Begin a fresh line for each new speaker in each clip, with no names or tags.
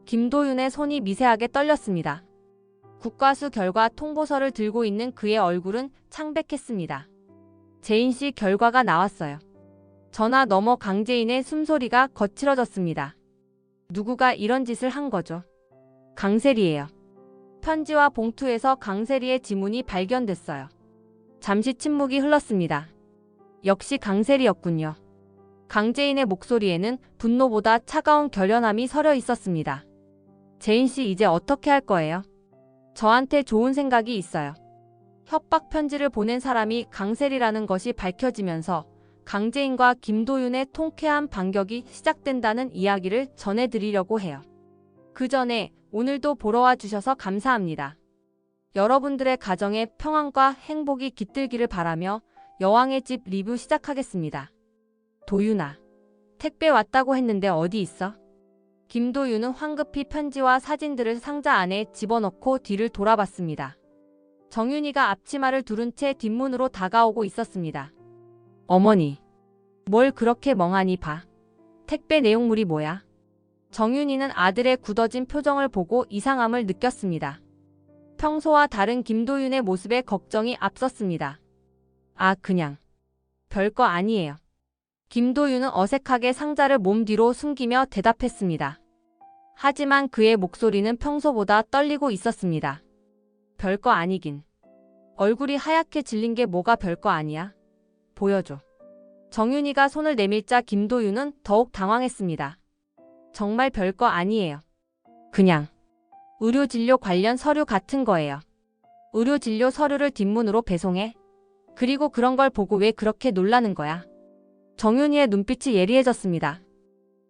김도윤의 손이 미세하게 떨렸습니다. 국과수 결과 통보서를 들고 있는 그의 얼굴은 창백했습니다. 재인 씨 결과가 나왔어요. 전화 너머 강재인의 숨소리가 거칠어졌습니다. 누구가 이런 짓을 한 거죠? 강세리예요. 편지와 봉투에서 강세리의 지문이 발견됐어요. 잠시 침묵이 흘렀습니다. 역시 강세리였군요. 강재인의 목소리에는 분노보다 차가운 결연함이 서려 있었습니다. 재인 씨 이제 어떻게 할 거예요? 저한테 좋은 생각이 있어요. 협박 편지를 보낸 사람이 강세리라는 것이 밝혀지면서 강재인과 김도윤의 통쾌한 반격이 시작된다는 이야기를 전해드리려고 해요. 그 전에 오늘도 보러 와 주셔서 감사합니다. 여러분들의 가정에 평안과 행복이 깃들기를 바라며 여왕의 집 리뷰 시작하겠습니다. 도윤아, 택배 왔다고 했는데 어디 있어? 김도윤은 황급히 편지와 사진들을 상자 안에 집어넣고 뒤를 돌아봤습니다. 정윤이가 앞치마를 두른 채 뒷문으로 다가오고 있었습니다. 어머니, 뭘 그렇게 멍하니 봐? 택배 내용물이 뭐야? 정윤이는 아들의 굳어진 표정을 보고 이상함을 느꼈습니다. 평소와 다른 김도윤의 모습에 걱정이 앞섰습니다. 아, 그냥 별거 아니에요. 김도윤은 어색하게 상자를 몸 뒤로 숨기며 대답했습니다. 하지만 그의 목소리는 평소보다 떨리고 있었습니다. 별거 아니긴. 얼굴이 하얗게 질린 게 뭐가 별거 아니야? 보여줘. 정윤이가 손을 내밀자 김도윤은 더욱 당황했습니다. 정말 별거 아니에요. 그냥 의료진료 관련 서류 같은 거예요. 의료진료 서류를 뒷문으로 배송해? 그리고 그런 걸 보고 왜 그렇게 놀라는 거야? 정윤이의 눈빛이 예리해졌습니다.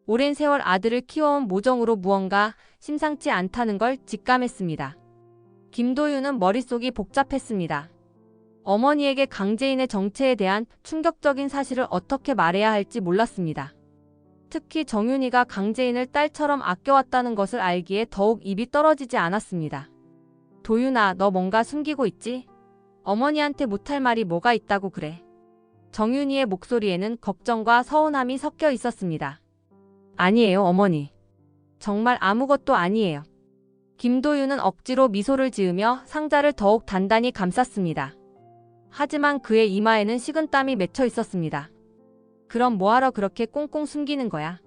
오랜 세월 아들을 키워온 모정으로 무언가 심상치 않다는 걸 직감했습니다. 김도윤은 머릿속이 복잡했습니다. 어머니에게 강재인의 정체에 대한 충격적인 사실을 어떻게 말해야 할지 몰랐습니다. 특히 정윤이가 강재인을 딸처럼 아껴왔다는 것을 알기에 더욱 입이 떨어지지 않았습니다. 도윤아, 너 뭔가 숨기고 있지? 어머니한테 못할 말이 뭐가 있다고 그래? 정윤이의 목소리에는 걱정과 서운함이 섞여 있었습니다. 아니에요, 어머니. 정말 아무것도 아니에요. 김도윤은 억지로 미소를 지으며 상자를 더욱 단단히 감쌌습니다. 하지만 그의 이마에는 식은땀이 맺혀 있었습니다. 그럼 뭐하러 그렇게 꽁꽁 숨기는 거야?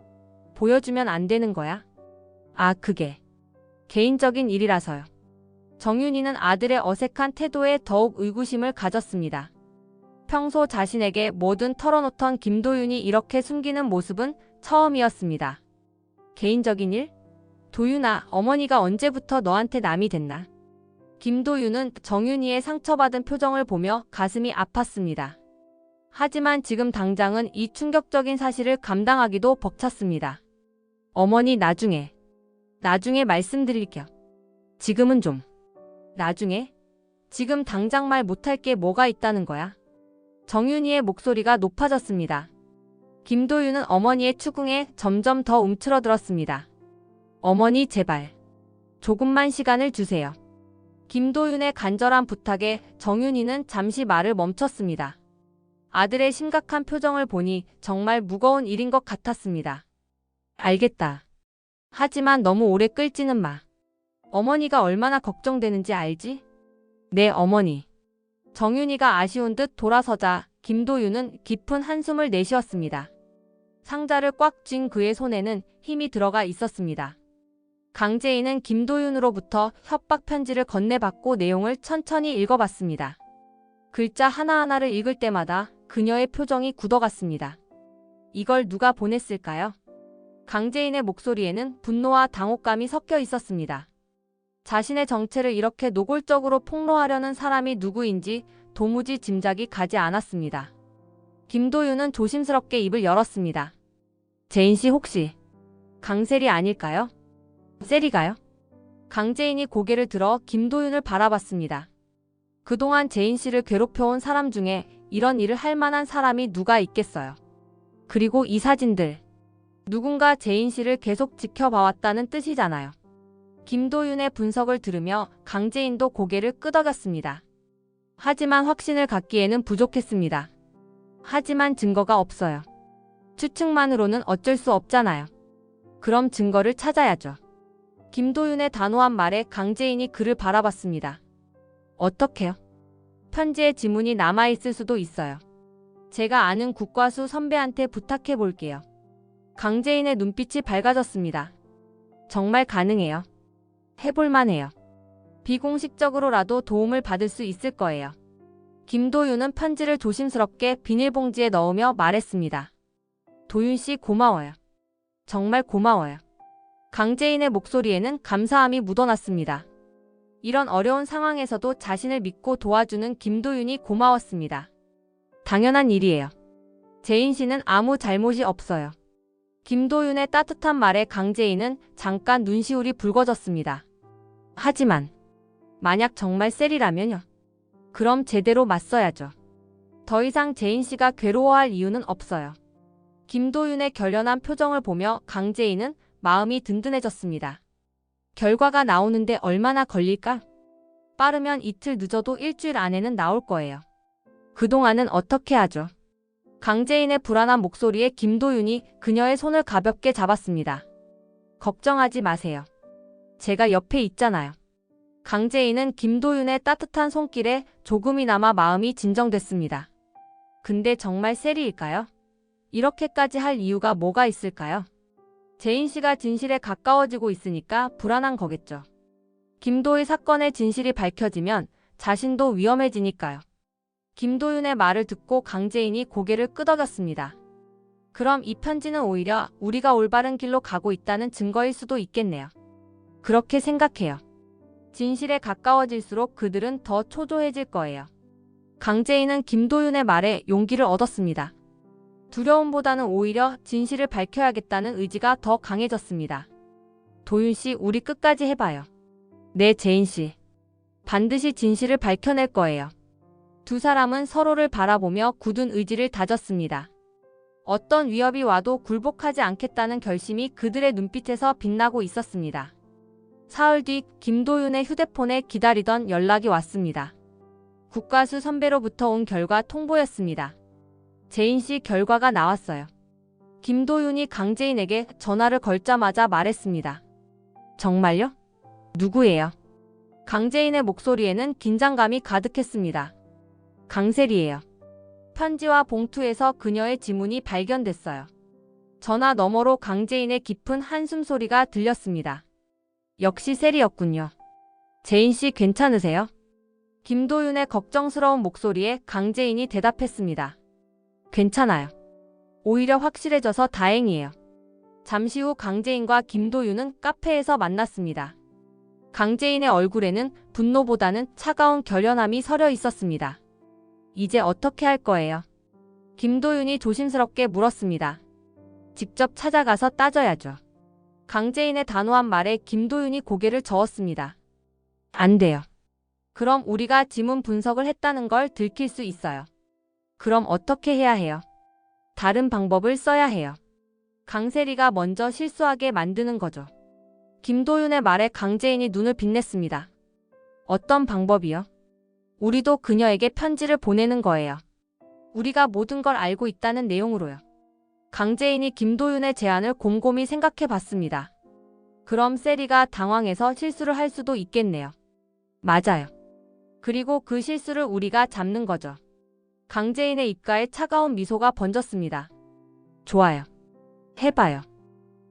보여주면 안 되는 거야? 아, 그게 개인적인 일이라서요. 정윤이는 아들의 어색한 태도에 더욱 의구심을 가졌습니다. 평소 자신에게 뭐든 털어놓던 김도윤이 이렇게 숨기는 모습은 처음이었습니다. 개인적인 일? 도윤아, 어머니가 언제부터 너한테 남이 됐나? 김도윤은 정윤이의 상처받은 표정을 보며 가슴이 아팠습니다. 하지만 지금 당장은 이 충격적인 사실을 감당하기도 벅찼습니다. 어머니, 나중에 말씀드릴게요. 지금은 좀. 나중에? 지금 당장 말 못할 게 뭐가 있다는 거야? 정윤이의 목소리가 높아졌습니다. 김도윤은 어머니의 추궁에 점점 더 움츠러들었습니다. 어머니, 제발. 조금만 시간을 주세요. 김도윤의 간절한 부탁에 정윤이는 잠시 말을 멈췄습니다. 아들의 심각한 표정을 보니 정말 무거운 일인 것 같았습니다. 알겠다. 하지만 너무 오래 끌지는 마. 어머니가 얼마나 걱정되는지 알지? 네, 어머니. 정윤이가 아쉬운 듯 돌아서자 김도윤은 깊은 한숨을 내쉬었습니다. 상자를 꽉 쥔 그의 손에는 힘이 들어가 있었습니다. 강재인은 김도윤으로부터 협박 편지를 건네받고 내용을 천천히 읽어봤습니다. 글자 하나하나를 읽을 때마다 그녀의 표정이 굳어갔습니다. 이걸 누가 보냈을까요? 강재인의 목소리에는 분노와 당혹감이 섞여 있었습니다. 자신의 정체를 이렇게 노골적으로 폭로하려는 사람이 누구인지 도무지 짐작이 가지 않았습니다. 김도윤은 조심스럽게 입을 열었습니다. 재인 씨 혹시 강세리 아닐까요? 세리가요? 강재인이 고개를 들어 김도윤을 바라봤습니다. 그동안 재인 씨를 괴롭혀온 사람 중에 이런 일을 할 만한 사람이 누가 있겠어요. 그리고 이 사진들. 누군가 재인 씨를 계속 지켜봐왔다는 뜻이잖아요. 김도윤의 분석을 들으며 강재인도 고개를 끄덕였습니다. 하지만 확신을 갖기에는 부족했습니다. 하지만 증거가 없어요. 추측만으로는 어쩔 수 없잖아요. 그럼 증거를 찾아야죠. 김도윤의 단호한 말에 강재인이 그를 바라봤습니다. 어떡해요? 편지에 지문이 남아있을 수도 있어요. 제가 아는 국과수 선배한테 부탁해 볼게요. 강재인의 눈빛이 밝아졌습니다. 정말 가능해요. 해볼만해요. 비공식적으로라도 도움을 받을 수 있을 거예요. 김도윤은 편지를 조심스럽게 비닐봉지에 넣으며 말했습니다. 도윤 씨 고마워요. 정말 고마워요. 강재인의 목소리에는 감사함이 묻어났습니다. 이런 어려운 상황에서도 자신을 믿고 도와주는 김도윤이 고마웠습니다. 당연한 일이에요. 재인 씨는 아무 잘못이 없어요. 김도윤의 따뜻한 말에 강재인은 잠깐 눈시울이 붉어졌습니다. 하지만 만약 정말 셀이라면요. 그럼 제대로 맞서야죠. 더 이상 재인 씨가 괴로워할 이유는 없어요. 김도윤의 결연한 표정을 보며 강재인은 마음이 든든해졌습니다. 결과가 나오는데 얼마나 걸릴까? 빠르면 이틀, 늦어도 일주일 안에는 나올 거예요. 그동안은 어떻게 하죠? 강재인의 불안한 목소리에 김도윤이 그녀의 손을 가볍게 잡았습니다. 걱정하지 마세요. 제가 옆에 있잖아요. 강재인은 김도윤의 따뜻한 손길에 조금이나마 마음이 진정됐습니다. 근데 정말 셀이일까요? 이렇게까지 할 이유가 뭐가 있을까요? 재인 씨가 진실에 가까워지고 있으니까 불안한 거겠죠. 김도희 사건의 진실이 밝혀지면 자신도 위험해지니까요. 김도윤의 말을 듣고 강재인이 고개를 끄덕였습니다. 그럼 이 편지는 오히려 우리가 올바른 길로 가고 있다는 증거일 수도 있겠네요. 그렇게 생각해요. 진실에 가까워질수록 그들은 더 초조해질 거예요. 강재인은 김도윤의 말에 용기를 얻었습니다. 두려움보다는 오히려 진실을 밝혀야겠다는 의지가 더 강해졌습니다. 도윤 씨, 우리 끝까지 해봐요. 네, 재인 씨. 반드시 진실을 밝혀낼 거예요. 두 사람은 서로를 바라보며 굳은 의지를 다졌습니다. 어떤 위협이 와도 굴복하지 않겠다는 결심이 그들의 눈빛에서 빛나고 있었습니다. 사흘 뒤 김도윤의 휴대폰에 기다리던 연락이 왔습니다. 국과수 선배로부터 온 결과 통보였습니다. 재인 씨 결과가 나왔어요. 김도윤이 강재인에게 전화를 걸자마자 말했습니다. 정말요? 누구예요? 강재인의 목소리에는 긴장감이 가득했습니다. 강셀이에요. 편지와 봉투에서 그녀의 지문이 발견됐어요. 전화 너머로 강재인의 깊은 한숨 소리가 들렸습니다. 역시 셀이었군요. 재인 씨 괜찮으세요? 김도윤의 걱정스러운 목소리에 강재인이 대답했습니다. 괜찮아요. 오히려 확실해져서 다행이에요. 잠시 후 강재인과 김도윤은 카페에서 만났습니다. 강재인의 얼굴에는 분노보다는 차가운 결연함이 서려 있었습니다. 이제 어떻게 할 거예요? 김도윤이 조심스럽게 물었습니다. 직접 찾아가서 따져야죠. 강재인의 단호한 말에 김도윤이 고개를 저었습니다. 안 돼요. 그럼 우리가 지문 분석을 했다는 걸 들킬 수 있어요. 그럼 어떻게 해야 해요? 다른 방법을 써야 해요. 강세리가 먼저 실수하게 만드는 거죠. 김도윤의 말에 강재인이 눈을 빛냈습니다. 어떤 방법이요? 우리도 그녀에게 편지를 보내는 거예요. 우리가 모든 걸 알고 있다는 내용으로요. 강재인이 김도윤의 제안을 곰곰이 생각해 봤습니다. 그럼 세리가 당황해서 실수를 할 수도 있겠네요. 맞아요. 그리고 그 실수를 우리가 잡는 거죠. 강재인의 입가에 차가운 미소가 번졌습니다. 좋아요. 해봐요.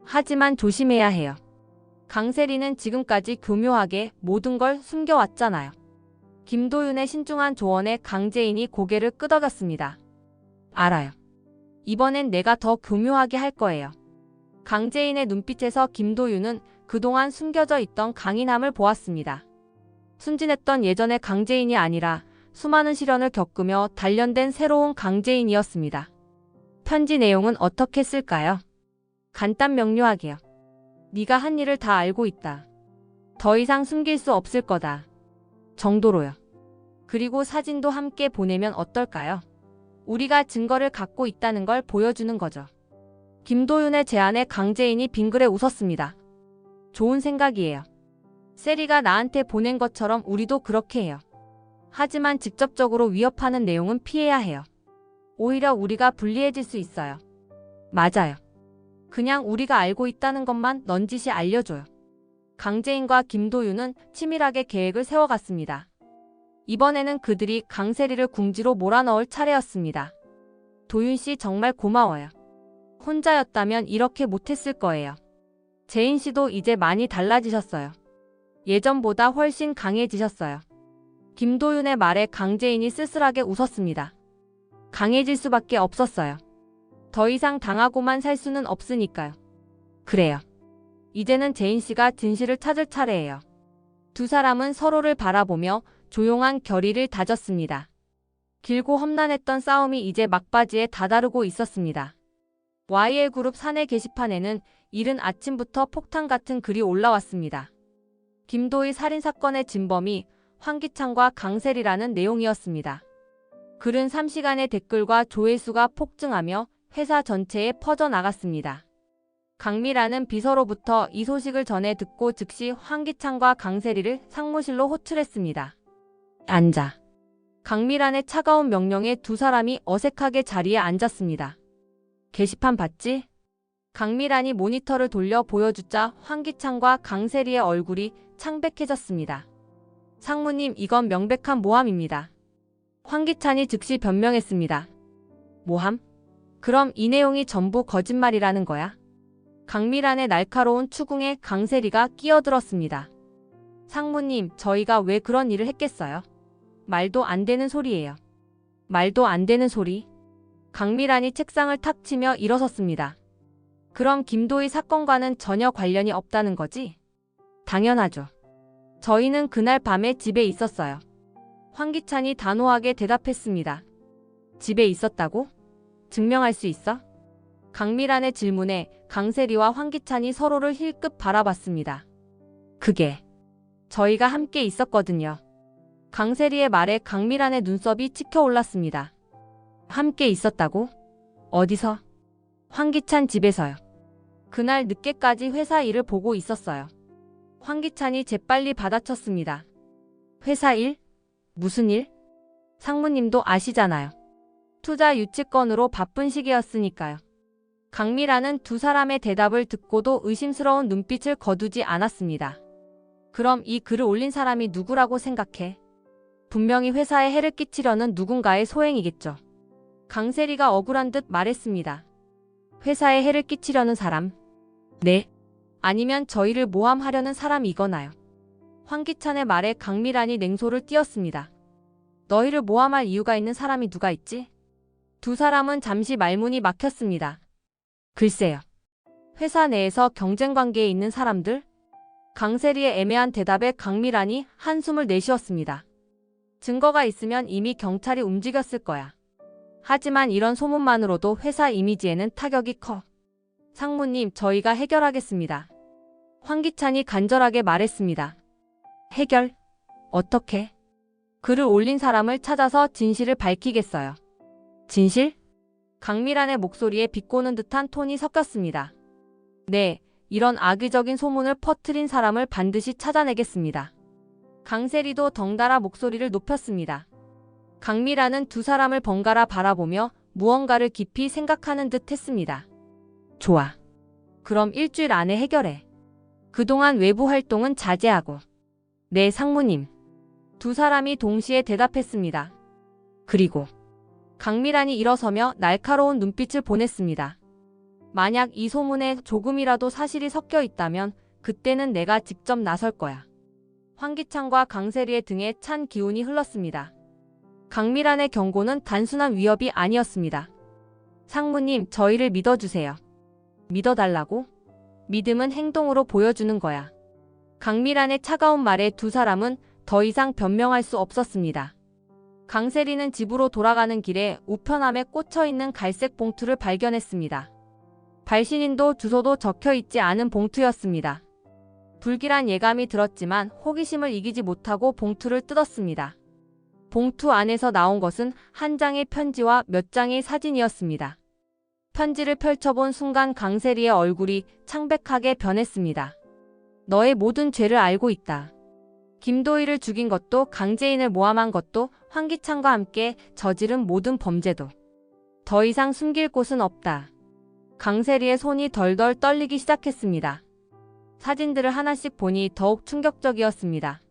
하지만 조심해야 해요. 강세리는 지금까지 교묘하게 모든 걸 숨겨왔잖아요. 김도윤의 신중한 조언에 강재인이 고개를 끄덕였습니다. 알아요. 이번엔 내가 더 교묘하게 할 거예요. 강재인의 눈빛에서 김도윤은 그동안 숨겨져 있던 강인함을 보았습니다. 순진했던 예전의 강재인이 아니라 수많은 시련을 겪으며 단련된 새로운 강재인이었습니다. 편지 내용은 어떻게 쓸까요? 간단 명료하게요. 네가 한 일을 다 알고 있다. 더 이상 숨길 수 없을 거다. 정도로요. 그리고 사진도 함께 보내면 어떨까요? 우리가 증거를 갖고 있다는 걸 보여주는 거죠. 김도윤의 제안에 강재인이 빙그레 웃었습니다. 좋은 생각이에요. 세리가 나한테 보낸 것처럼 우리도 그렇게 해요. 하지만 직접적으로 위협하는 내용은 피해야 해요. 오히려 우리가 불리해질 수 있어요. 맞아요. 그냥 우리가 알고 있다는 것만 넌지시 알려줘요. 강재인과 김도윤은 치밀하게 계획을 세워갔습니다. 이번에는 그들이 강세리를 궁지로 몰아넣을 차례였습니다. 도윤 씨 정말 고마워요. 혼자였다면 이렇게 못했을 거예요. 재인 씨도 이제 많이 달라지셨어요. 예전보다 훨씬 강해지셨어요. 김도윤의 말에 강재인이 쓸쓸하게 웃었습니다. 강해질 수밖에 없었어요. 더 이상 당하고만 살 수는 없으니까요. 그래요. 이제는 재인 씨가 진실을 찾을 차례예요. 두 사람은 서로를 바라보며 조용한 결의를 다졌습니다. 길고 험난했던 싸움이 이제 막바지에 다다르고 있었습니다. YL그룹 사내 게시판에는 이른 아침부터 폭탄 같은 글이 올라왔습니다. 김도희 살인사건의 진범이 황기찬과 강세리라는 내용이었습니다. 글은 3시간의 댓글과 조회수가 폭증하며 회사 전체에 퍼져나갔습니다. 강미라는 비서로부터 이 소식을 전해 듣고 즉시 황기찬과 강세리를 상무실로 호출했습니다. 앉아. 강미란의 차가운 명령에 두 사람이 어색하게 자리에 앉았습니다. 게시판 봤지? 강미란이 모니터를 돌려 보여주자 황기찬과 강세리의 얼굴이 창백해졌습니다. 상무님, 이건 명백한 모함입니다. 황기찬이 즉시 변명했습니다. 모함? 그럼 이 내용이 전부 거짓말이라는 거야? 강미란의 날카로운 추궁에 강세리가 끼어들었습니다. 상무님, 저희가 왜 그런 일을 했겠어요? 말도 안 되는 소리예요. 말도 안 되는 소리? 강미란이 책상을 탁 치며 일어섰습니다. 그럼 김도희 사건과는 전혀 관련이 없다는 거지? 당연하죠. 저희는 그날 밤에 집에 있었어요. 황기찬이 단호하게 대답했습니다. 집에 있었다고? 증명할 수 있어? 강미란의 질문에 강세리와 황기찬이 서로를 힐끗 바라봤습니다. 그게 저희가 함께 있었거든요. 강세리의 말에 강미란의 눈썹이 치켜올랐습니다. 함께 있었다고? 어디서? 황기찬 집에서요. 그날 늦게까지 회사 일을 보고 있었어요. 황기찬이 재빨리 받아쳤습니다. 회사 일? 무슨 일? 상무님도 아시잖아요. 투자 유치건으로 바쁜 시기였으니까요. 강미란은 두 사람의 대답을 듣고도 의심스러운 눈빛을 거두지 않았습니다. 그럼 이 글을 올린 사람이 누구라고 생각해? 분명히 회사에 해를 끼치려는 누군가의 소행이겠죠. 강세리가 억울한 듯 말했습니다. 회사에 해를 끼치려는 사람? 네. 아니면 저희를 모함하려는 사람이거나요. 황기찬의 말에 강미란이 냉소를 띄었습니다. 너희를 모함할 이유가 있는 사람이 누가 있지? 두 사람은 잠시 말문이 막혔습니다. 글쎄요. 회사 내에서 경쟁관계에 있는 사람들? 강세리의 애매한 대답에 강미란이 한숨을 내쉬었습니다. 증거가 있으면 이미 경찰이 움직였을 거야. 하지만 이런 소문만으로도 회사 이미지에는 타격이 커. 상무님, 저희가 해결하겠습니다. 황기찬이 간절하게 말했습니다. 해결? 어떻게? 글을 올린 사람을 찾아서 진실을 밝히겠어요. 진실? 강미란의 목소리에 비꼬는 듯한 톤이 섞였습니다. 네, 이런 악의적인 소문을 퍼뜨린 사람을 반드시 찾아내겠습니다. 강세리도 덩달아 목소리를 높였습니다. 강미란은 두 사람을 번갈아 바라보며 무언가를 깊이 생각하는 듯 했습니다. 좋아. 그럼 일주일 안에 해결해. 그동안 외부 활동은 자제하고. 네, 상무님. 두 사람이 동시에 대답했습니다. 그리고 강미란이 일어서며 날카로운 눈빛을 보냈습니다. 만약 이 소문에 조금이라도 사실이 섞여 있다면 그때는 내가 직접 나설 거야. 황기찬과 강세리의 등에 찬 기운이 흘렀습니다. 강미란의 경고는 단순한 위협이 아니었습니다. 상무님, 저희를 믿어주세요. 믿어달라고? 믿음은 행동으로 보여주는 거야. 강미란의 차가운 말에 두 사람은 더 이상 변명할 수 없었습니다. 강세리는 집으로 돌아가는 길에 우편함에 꽂혀있는 갈색 봉투를 발견했습니다. 발신인도 주소도 적혀있지 않은 봉투였습니다. 불길한 예감이 들었지만 호기심을 이기지 못하고 봉투를 뜯었습니다. 봉투 안에서 나온 것은 한 장의 편지와 몇 장의 사진이었습니다. 편지를 펼쳐본 순간 강세리의 얼굴이 창백하게 변했습니다. 너의 모든 죄를 알고 있다. 김도희를 죽인 것도 강재인을 모함한 것도 황기찬과 함께 저지른 모든 범죄도. 더 이상 숨길 곳은 없다. 강세리의 손이 덜덜 떨리기 시작했습니다. 사진들을 하나씩 보니 더욱 충격적이었습니다.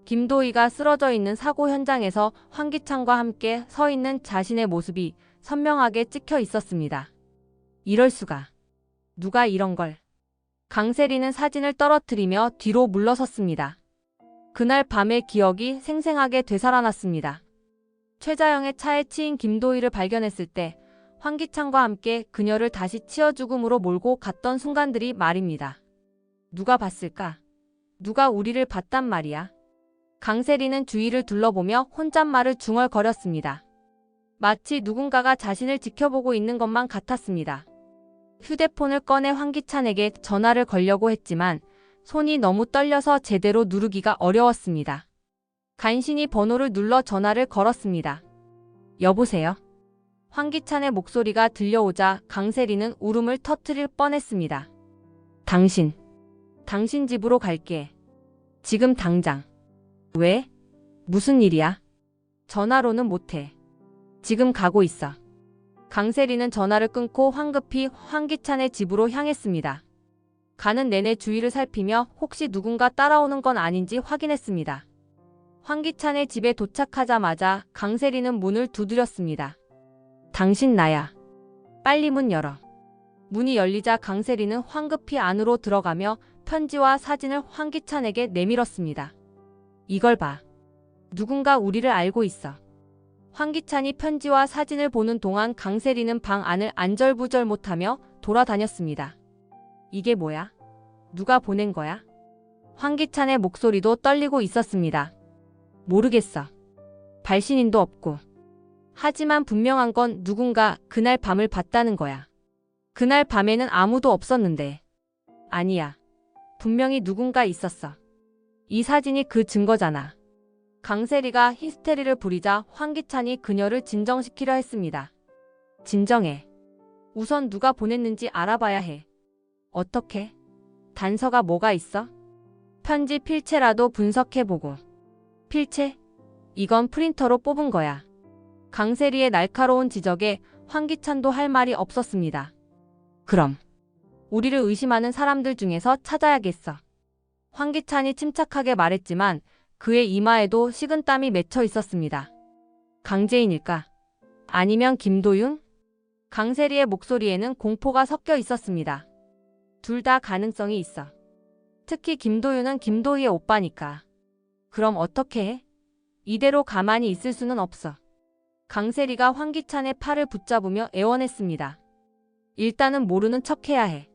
김도희가 쓰러져 있는 사고 현장에서 황기찬과 함께 서 있는 자신의 모습이 선명하게 찍혀 있었습니다. 이럴 수가. 누가 이런 걸. 강세리는 사진을 떨어뜨리며 뒤로 물러섰습니다. 그날 밤의 기억이 생생하게 되살아났습니다. 최자영의 차에 치인 김도희를 발견했을 때 황기찬과 함께 그녀를 다시 치어 죽음으로 몰고 갔던 순간들이 말입니다. 누가 봤을까? 누가 우리를 봤단 말이야? 강세리는 주위를 둘러보며 혼잣말을 중얼거렸습니다. 마치 누군가가 자신을 지켜보고 있는 것만 같았습니다. 휴대폰을 꺼내 황기찬에게 전화를 걸려고 했지만 손이 너무 떨려서 제대로 누르기가 어려웠습니다. 간신히 번호를 눌러 전화를 걸었습니다. 여보세요? 황기찬의 목소리가 들려오자 강세리는 울음을 터뜨릴 뻔했습니다. 당신 집으로 갈게. 지금 당장. 왜? 무슨 일이야? 전화로는 못해. 지금 가고 있어. 강세리는 전화를 끊고 황급히 황기찬의 집으로 향했습니다. 가는 내내 주위를 살피며 혹시 누군가 따라오는 건 아닌지 확인했습니다. 황기찬의 집에 도착하자마자 강세리는 문을 두드렸습니다. 당신 나야. 빨리 문 열어. 문이 열리자 강세리는 황급히 안으로 들어가며 편지와 사진을 황기찬에게 내밀었습니다. 이걸 봐. 누군가 우리를 알고 있어. 황기찬이 편지와 사진을 보는 동안 강세리는 방 안을 안절부절 못하며 돌아다녔습니다. 이게 뭐야? 누가 보낸 거야? 황기찬의 목소리도 떨리고 있었습니다. 모르겠어. 발신인도 없고. 하지만 분명한 건 누군가 그날 밤을 봤다는 거야. 그날 밤에는 아무도 없었는데. 아니야. 분명히 누군가 있었어. 이 사진이 그 증거잖아. 강세리가 히스테리를 부리자 황기찬이 그녀를 진정시키려 했습니다. 진정해. 우선 누가 보냈는지 알아봐야 해. 어떻게? 단서가 뭐가 있어? 편지 필체라도 분석해보고. 필체? 이건 프린터로 뽑은 거야. 강세리의 날카로운 지적에 황기찬도 할 말이 없었습니다. 그럼 우리를 의심하는 사람들 중에서 찾아야겠어. 황기찬이 침착하게 말했지만 그의 이마에도 식은땀이 맺혀 있었습니다. 강재인일까? 아니면 김도윤? 강세리의 목소리에는 공포가 섞여 있었습니다. 둘 다 가능성이 있어. 특히 김도윤은 김도희의 오빠니까. 그럼 어떻게 해? 이대로 가만히 있을 수는 없어. 강세리가 황기찬의 팔을 붙잡으며 애원했습니다. 일단은 모르는 척해야 해.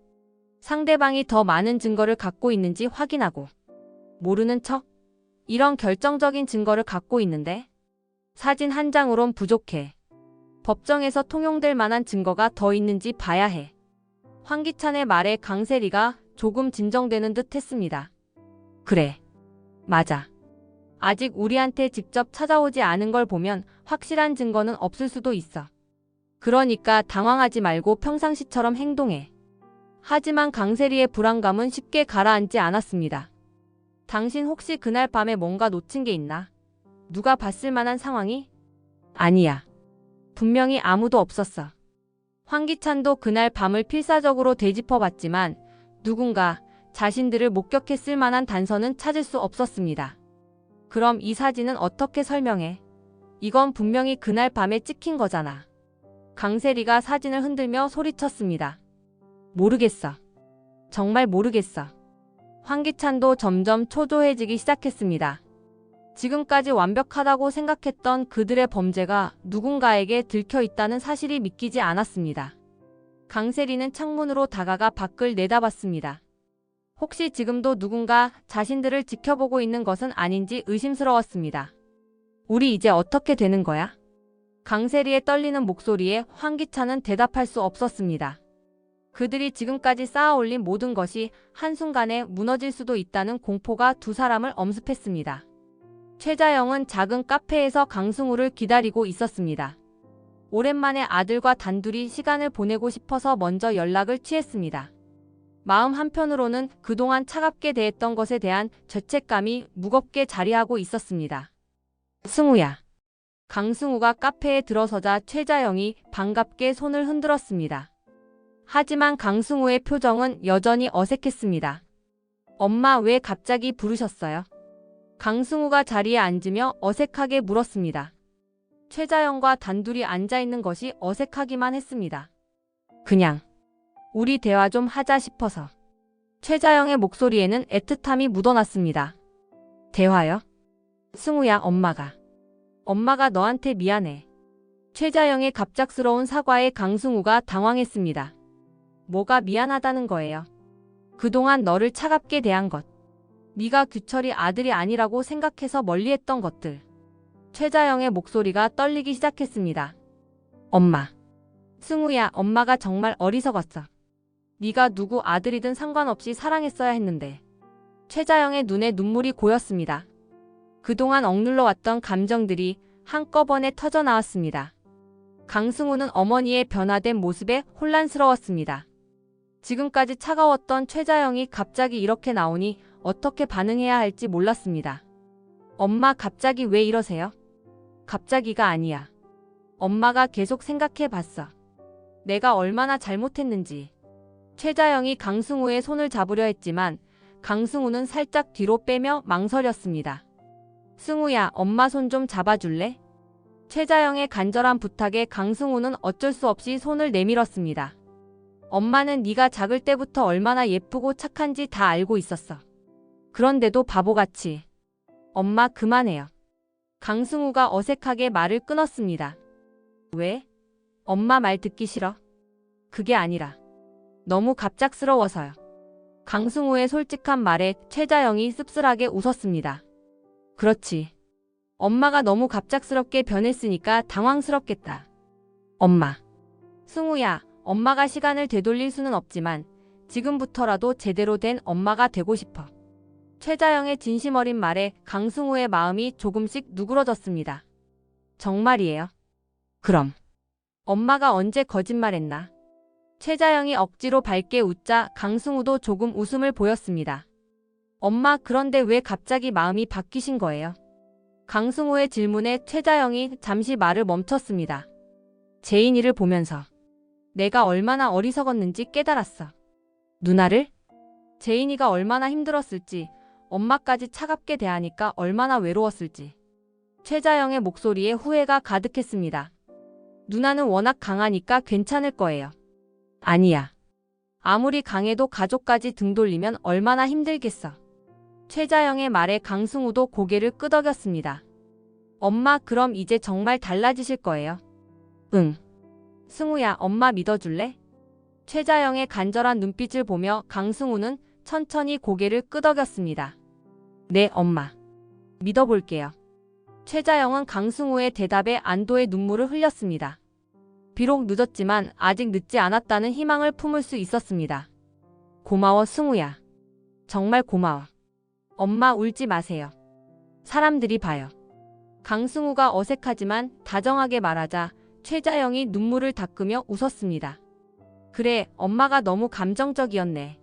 상대방이 더 많은 증거를 갖고 있는지 확인하고. 모르는 척? 이런 결정적인 증거를 갖고 있는데? 사진 한 장으론 부족해. 법정에서 통용될 만한 증거가 더 있는지 봐야 해. 황기찬의 말에 강세리가 조금 진정되는 듯 했습니다. 그래. 맞아. 아직 우리한테 직접 찾아오지 않은 걸 보면 확실한 증거는 없을 수도 있어. 그러니까 당황하지 말고 평상시처럼 행동해. 하지만 강세리의 불안감은 쉽게 가라앉지 않았습니다. 당신 혹시 그날 밤에 뭔가 놓친 게 있나? 누가 봤을 만한 상황이? 아니야. 분명히 아무도 없었어. 황기찬도 그날 밤을 필사적으로 되짚어봤지만 누군가 자신들을 목격했을 만한 단서는 찾을 수 없었습니다. 그럼 이 사진은 어떻게 설명해? 이건 분명히 그날 밤에 찍힌 거잖아. 강세리가 사진을 흔들며 소리쳤습니다. 모르겠어. 정말 모르겠어. 황기찬도 점점 초조해지기 시작했습니다. 지금까지 완벽하다고 생각했던 그들의 범죄가 누군가에게 들켜 있다는 사실이 믿기지 않았습니다. 강세리는 창문으로 다가가 밖을 내다봤습니다. 혹시 지금도 누군가 자신들을 지켜보고 있는 것은 아닌지 의심스러웠습니다. 우리 이제 어떻게 되는 거야? 강세리의 떨리는 목소리에 황기찬은 대답할 수 없었습니다. 그들이 지금까지 쌓아올린 모든 것이 한순간에 무너질 수도 있다는 공포가 두 사람을 엄습했습니다. 최자영은 작은 카페에서 강승우를 기다리고 있었습니다. 오랜만에 아들과 단둘이 시간을 보내고 싶어서 먼저 연락을 취했습니다. 마음 한편으로는 그동안 차갑게 대했던 것에 대한 죄책감이 무겁게 자리하고 있었습니다. 승우야. 강승우가 카페에 들어서자 최자영이 반갑게 손을 흔들었습니다. 하지만 강승우의 표정은 여전히 어색했습니다. 엄마 왜 갑자기 부르셨어요? 강승우가 자리에 앉으며 어색하게 물었습니다. 최자영과 단둘이 앉아있는 것이 어색하기만 했습니다. 그냥 우리 대화 좀 하자 싶어서. 최자영의 목소리에는 애틋함이 묻어났습니다. 대화요? 승우야, 엄마가 너한테 미안해. 최자영의 갑작스러운 사과에 강승우가 당황했습니다. 뭐가 미안하다는 거예요? 그동안 너를 차갑게 대한 것. 네가 규철이 아들이 아니라고 생각해서 멀리했던 것들. 최자영의 목소리가 떨리기 시작했습니다. 엄마. 승우야, 엄마가 정말 어리석었어. 네가 누구 아들이든 상관없이 사랑했어야 했는데. 최자영의 눈에 눈물이 고였습니다. 그동안 억눌러 왔던 감정들이 한꺼번에 터져 나왔습니다. 강승우는 어머니의 변화된 모습에 혼란스러웠습니다. 지금까지 차가웠던 최자영이 갑자기 이렇게 나오니 어떻게 반응해야 할지 몰랐습니다. 엄마, 갑자기 왜 이러세요? 갑자기가 아니야. 엄마가 계속 생각해 봤어. 내가 얼마나 잘못했는지. 최자영이 강승우의 손을 잡으려 했지만 강승우는 살짝 뒤로 빼며 망설였습니다. 승우야, 엄마 손 좀 잡아줄래? 최자영의 간절한 부탁에 강승우는 어쩔 수 없이 손을 내밀었습니다. 엄마는 네가 작을 때부터 얼마나 예쁘고 착한지 다 알고 있었어. 그런데도 바보같이. 엄마, 그만해요. 강승우가 어색하게 말을 끊었습니다. 왜? 엄마 말 듣기 싫어? 그게 아니라 너무 갑작스러워서요. 강승우의 솔직한 말에 최자영이 씁쓸하게 웃었습니다. 그렇지. 엄마가 너무 갑작스럽게 변했으니까 당황스럽겠다. 엄마. 승우야, 엄마가 시간을 되돌릴 수는 없지만 지금부터라도 제대로 된 엄마가 되고 싶어. 최자영의 진심 어린 말에 강승우의 마음이 조금씩 누그러졌습니다. 정말이에요? 그럼. 엄마가 언제 거짓말했나? 최자영이 억지로 밝게 웃자 강승우도 조금 웃음을 보였습니다. 엄마, 그런데 왜 갑자기 마음이 바뀌신 거예요? 강승우의 질문에 최자영이 잠시 말을 멈췄습니다. 제인이를 보면서 내가 얼마나 어리석었는지 깨달았어. 누나를? 제인이가 얼마나 힘들었을지, 엄마까지 차갑게 대하니까 얼마나 외로웠을지. 최자영의 목소리에 후회가 가득했습니다. 누나는 워낙 강하니까 괜찮을 거예요. 아니야. 아무리 강해도 가족까지 등 돌리면 얼마나 힘들겠어. 최자영의 말에 강승우도 고개를 끄덕였습니다. 엄마, 그럼 이제 정말 달라지실 거예요? 응. 승우야, 엄마 믿어줄래? 최자영의 간절한 눈빛을 보며 강승우는 천천히 고개를 끄덕였습니다. 네, 엄마. 믿어볼게요. 최자영은 강승우의 대답에 안도의 눈물을 흘렸습니다. 비록 늦었지만 아직 늦지 않았다는 희망을 품을 수 있었습니다. 고마워, 승우야. 정말 고마워. 엄마, 울지 마세요. 사람들이 봐요. 강승우가 어색하지만 다정하게 말하자 최자영이 눈물을 닦으며 웃었습니다. 그래, 엄마가 너무 감정적이었네.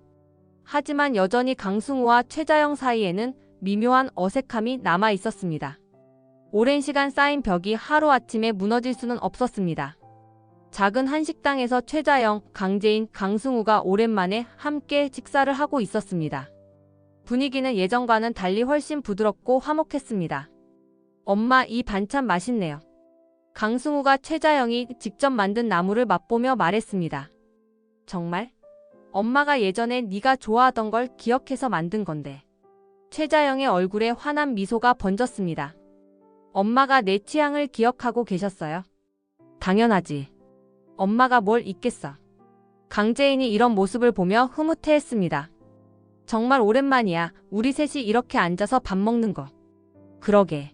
하지만 여전히 강승우와 최자영 사이에는 미묘한 어색함이 남아 있었습니다. 오랜 시간 쌓인 벽이 하루아침에 무너질 수는 없었습니다. 작은 한식당에서 최자영, 강재인, 강승우가 오랜만에 함께 식사를 하고 있었습니다. 분위기는 예전과는 달리 훨씬 부드럽고 화목했습니다. 엄마, 이 반찬 맛있네요. 강승우가 최자영이 직접 만든 나물을 맛보며 말했습니다. 정말? 엄마가 예전에 네가 좋아하던 걸 기억해서 만든 건데. 최자영의 얼굴에 환한 미소가 번졌습니다. 엄마가 내 취향을 기억하고 계셨어요? 당연하지. 엄마가 뭘 잊겠어. 강재인이 이런 모습을 보며 흐뭇해했습니다. 정말 오랜만이야. 우리 셋이 이렇게 앉아서 밥 먹는 거. 그러게.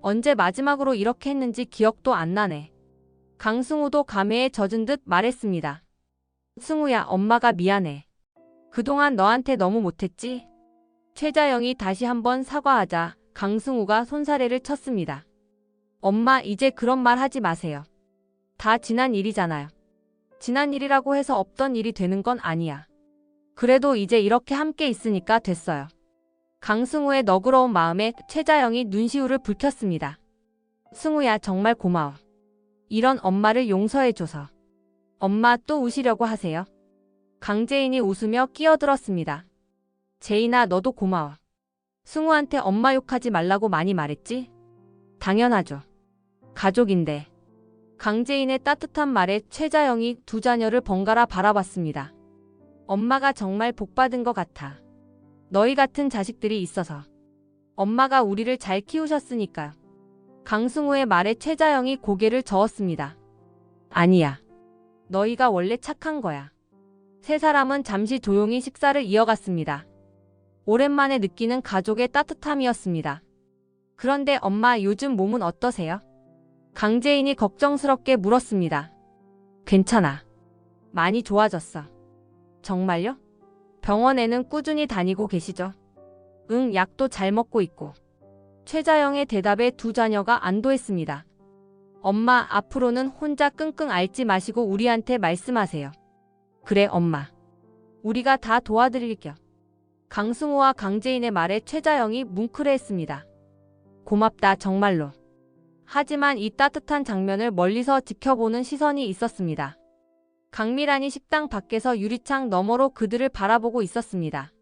언제 마지막으로 이렇게 했는지 기억도 안 나네. 강승우도 감회에 젖은 듯 말했습니다. 승우야, 엄마가 미안해. 그동안 너한테 너무 못했지? 최자영이 다시 한번 사과하자 강승우가 손사래를 쳤습니다. 엄마, 이제 그런 말 하지 마세요. 다 지난 일이잖아요. 지난 일이라고 해서 없던 일이 되는 건 아니야. 그래도 이제 이렇게 함께 있으니까 됐어요. 강승우의 너그러운 마음에 최자영이 눈시울을 붉혔습니다. 승우야, 정말 고마워. 이런 엄마를 용서해줘서. 엄마, 또 우시려고 하세요? 강재인이 웃으며 끼어들었습니다. 제인아, 너도 고마워. 승우한테 엄마 욕하지 말라고 많이 말했지? 당연하죠. 가족인데. 강재인의 따뜻한 말에 최자영이 두 자녀를 번갈아 바라봤습니다. 엄마가 정말 복받은 것 같아. 너희 같은 자식들이 있어서. 엄마가 우리를 잘 키우셨으니까요. 강승우의 말에 최자영이 고개를 저었습니다. 아니야. 너희가 원래 착한 거야. 세 사람은 잠시 조용히 식사를 이어갔습니다. 오랜만에 느끼는 가족의 따뜻함이었습니다. 그런데 엄마, 요즘 몸은 어떠세요? 강재인이 걱정스럽게 물었습니다. 괜찮아. 많이 좋아졌어. 정말요? 병원에는 꾸준히 다니고 계시죠? 응, 약도 잘 먹고 있고. 최자영의 대답에 두 자녀가 안도했습니다. 엄마, 앞으로는 혼자 끙끙 앓지 마시고 우리한테 말씀하세요. 그래, 엄마. 우리가 다 도와드릴게요. 강승우와 강재인의 말에 최자영이 뭉클해했습니다. 고맙다, 정말로. 하지만 이 따뜻한 장면을 멀리서 지켜보는 시선이 있었습니다. 강미란이 식당 밖에서 유리창 너머로 그들을 바라보고 있었습니다.